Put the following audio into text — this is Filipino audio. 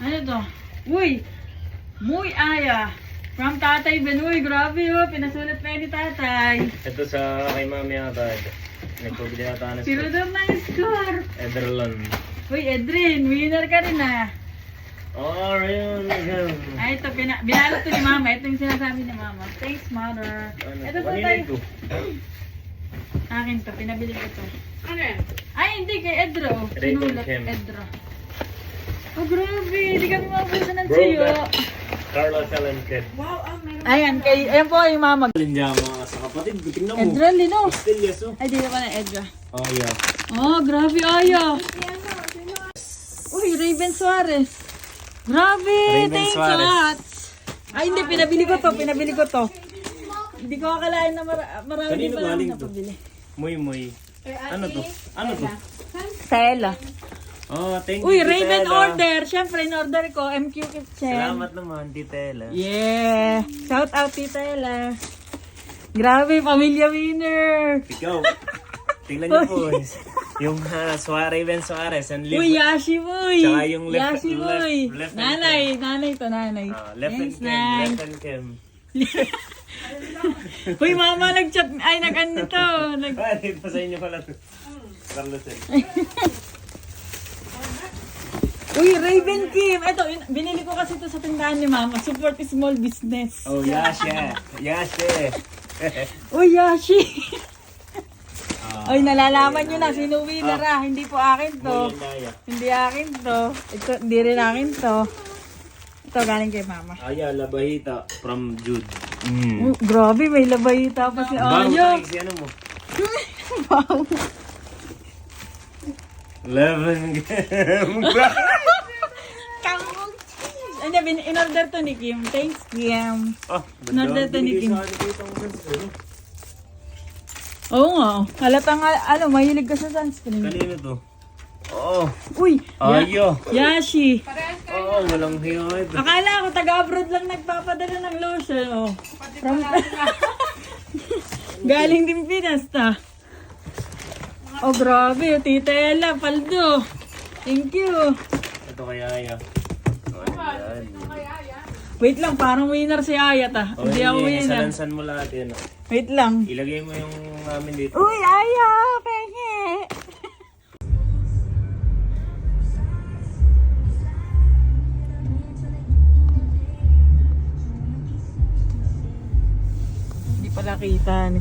Ano to? Uy! Muy aya! From Tatay Ben. Uy, grabe oh. Pinasulat pa yun ni Tatay. Ito sa kay Mami ata. Nagpabili ata na Si Rodor ng score. Ederlon. Uy, Edrin, winner ka rin ah. Oh, yun. Ay, ito, binalot to ni Mama. Ito yung sinasabi ni Mama. Thanks, Mother. Ito po tayo. Akin to, pinabili ko to. Ano yan? Ay, hindi, kay Edro. Sinulat, Edro. Oh, grabe. Hindi kami mabusan ng siyo. Carla Talented. Wow, meron. Ayan, ayan po yung Mama. Linjama sa kapatid. Tingnan mo. Edro, Lino. Still yes, oh. Ay, di ka pa na Edro. Oh, yeah. Oh, grabe, Aya. Uy, Raven Suarez. Grabe, Raven thanks Suarez. a lot. Ay, hindi, pinabili ko to. Hindi ko akalain na marami din Kanino pala galing akong to? napabili. Muy. Ano to? Ano to? Stella. Oh, thank you. Uy, Tita Raven Ella. order. Siyempre, in-order ko, MQ Kitchen. Salamat naman, Tita Ella. Yeah. Shout out, Tita Ella. Grabe, pamilya winner. Ikaw. Tingnan niyo po. Yung Raven Suarez and Uy, Yashi boy. Tsaka yung Yashi boy. left hand Nanay to, nanay. left and Thanks, cam. Nay. Left and cam. Uy, mama, nag-chat. Ay, nag-ano to. Ah, dito sa inyo pala to. Carlos. Uy, Raven Kim. Ito, binili ko kasi ito sa tindahan ni Mama. Support small business. Oh, Yasha. Yasha. Uy, Yashi. Ah, Uy, nalalaman nyo na. Sino winner ah. Hindi po akin to. Muy Naya. Hindi akin to. Ito, hindi rin akin to. Ito, galing kay Mama. Aya, Labahita from Jude. Grabe, may labayita pa si Bago Ayo. si ano mo? Wow. 11 game. Kangong cheese. Hindi, in-order to ni Kim. Thanks, Kim. Oh, Order to ni Kim. Sa akin dito ang sunscreen. Oo nga. Halata nga, mahilig ka sa sunscreen. Kanino to? Oo. Uy, Ayo. Yashi. Oo, walang hiyo ito. Akala ko taga-abroad lang nagpapadala ng lotion. Oh. From... Galing din Pinas ta. Oh, grabe. Tita Ella, paldo. Thank you. Ito kay Aya. Oh, yan. Wait lang, parang winner si Ayat ah. Oh, Hindi ako winner. Salansan mo lahat yan. oh. Wait lang. Ilagay mo yung amin dito. Uy, Aya! Penge! Hindi pala kita.